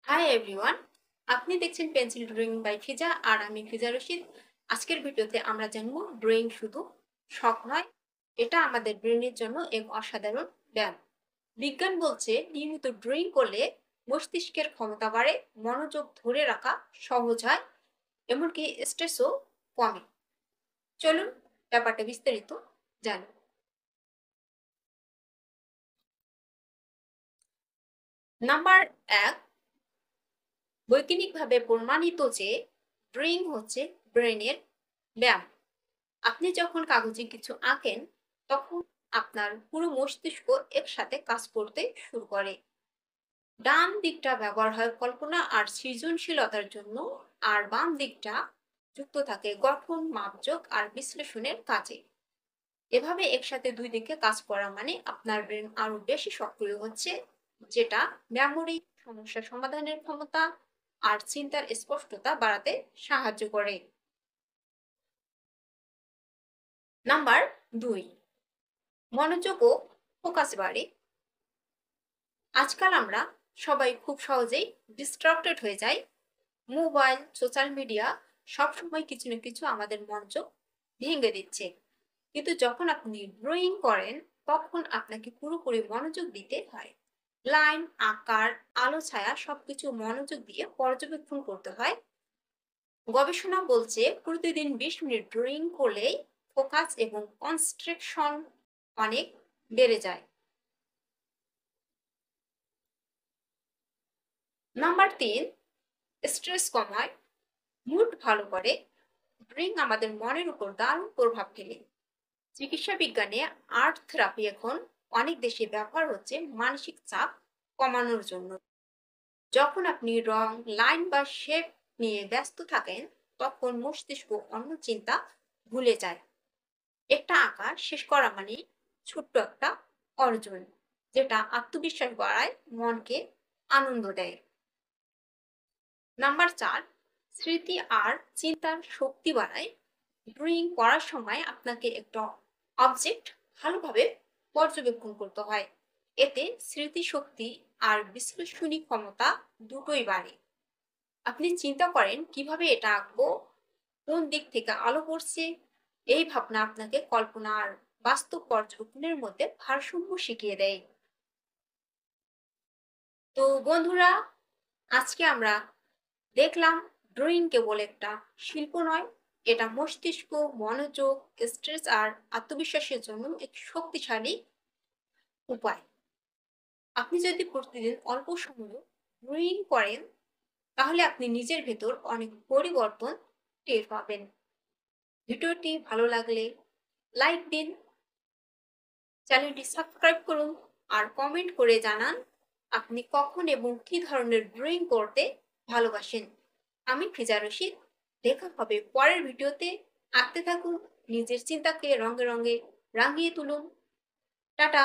Hi everyone, আপনি দেখছেন pencil drawing by ফিজা আর আমি ফিজা রশিদ। আজকের ভিডিওতে আমরা জানবো ড্রয়িং শুধু শখ নয়, এটা আমাদের ব্রেনের জন্য এক অসাধারণ ব্যায়াম। বিজ্ঞান বলছে নিয়মিত ড্রয়িং করলে মস্তিষ্কের ক্ষমতা বাড়ে, মনোযোগ ধরে রাখা সহজ হয়, এমনকি স্ট্রেসও কমে। চলুন ব্যাপারটা বিস্তারিত জানি। নাম্বার 1, বৈজ্ঞানিকভাবে প্রমাণিত যে ড্রয়িং হচ্ছে ব্রেনের ব্যায়াম। আপনি যখন কাগজে কিছু আঁকেন তখন আপনার পুরো মস্তিষ্ক একসাথে কাজ করতে শুরু করে। ডান দিকটা ব্যবহার হয় কল্পনা আর সৃজনশীলতার জন্য, আর বাম দিকটা যুক্ত থাকে গঠন, মাপযোগ আর বিশ্লেষণের কাজে। এভাবে একসাথে দুই দিকে কাজ করা মানে আপনার ব্রেন আরো বেশি সক্রিয় হচ্ছে, যেটা মেমোরি, সমস্যা সমাধানের ক্ষমতা আর চিন্তার স্পষ্টতা বাড়াতে সাহায্য করে। নাম্বার 2, মনোযোগ ও ফোকাস বাড়ে। আজকাল আমরা সবাই খুব সহজেই ডিস্ট্রাক্টেড হয়ে যাই। মোবাইল, সোশ্যাল মিডিয়া সবসময় কিছু না কিছু আমাদের মনোযোগ ভেঙে দিচ্ছে। কিন্তু যখন আপনি ড্রয়িং করেন তখন আপনাকে পুরোপুরি মনোযোগ দিতে হয়। লাইন, আকার, আলো, ছায়া সবকিছু মনোযোগ দিয়ে পর্যবেক্ষণ করতে হয়। গবেষণা বলছে প্রতিদিন 20 মিনিট ড্রয়িং করলেই ফোকাস এবং কনসেন্ট্রেশন অনেক বেড়ে যায়। নাম্বার 3, স্ট্রেস কমায়, মুড ভালো করে। ড্রিঙ্ক আমাদের মনের উপর দারুণ প্রভাব ফেলে। চিকিৎসা বিজ্ঞানে আর্ট থেরাপি এখন অনেক দেশে ব্যবহার হচ্ছে মানসিক চাপ কমানোর জন্য। যখন আপনি রং, লাইন বা শেপ নিয়ে ব্যস্ত থাকেন তখন মস্তিষ্ক অন্য চিন্তা ভুলে যায়। একটা আঁকা শেষ করা মানে ছোট্ট একটা অর্জন, যেটা আত্মবিশ্বাস বাড়ায়, মনকে আনন্দ দেয়। নাম্বার 4, স্মৃতি আর চিন্তার শক্তি বাড়ায়। ড্রয়িং করার সময় আপনাকে একটা অবজেক্ট ভালোভাবে পর্যবেক্ষণ করতে হয়। এতে স্মৃতিশক্তি আর বিশ্লেষণী ক্ষমতা দুটোই বাড়ে। আপনি চিন্তা করেন কিভাবে এটা আঁকবো, কোন দিক থেকে আলো পড়ছে। এই ভাবনা আপনাকে কল্পনা আর বাস্তব পর্যবেক্ষণের মধ্যে ভারসাম্য শিখিয়ে দেয়। তো বন্ধুরা, আজকে আমরা দেখলাম ড্রয়িং কেবল একটা শিল্প নয়, এটা মস্তিষ্ক, মনোযোগ, স্ট্রেস আর আত্মবিশ্বাসের জন্য এক শক্তিশালী উপায়। আপনি যদি প্রতিদিন অল্প সময় ড্রয়িং করেন তাহলে আপনি নিজের ভেতর অনেক পরিবর্তন টের পাবেন। ভিডিওটি ভালো লাগলে লাইক দিন, চ্যানেলটি সাবস্ক্রাইব করুন আর কমেন্ট করে জানান আপনি কখন এবং কি ধরনের ড্রয়িং করতে ভালোবাসেন। আমি ফিজা রশিদ, দেখা হবে পরের ভিডিওতে। আঁকতে থাকুন, নিজের চিন্তাকে রঙে রঙে রাঙিয়ে তুলুন। টাটা।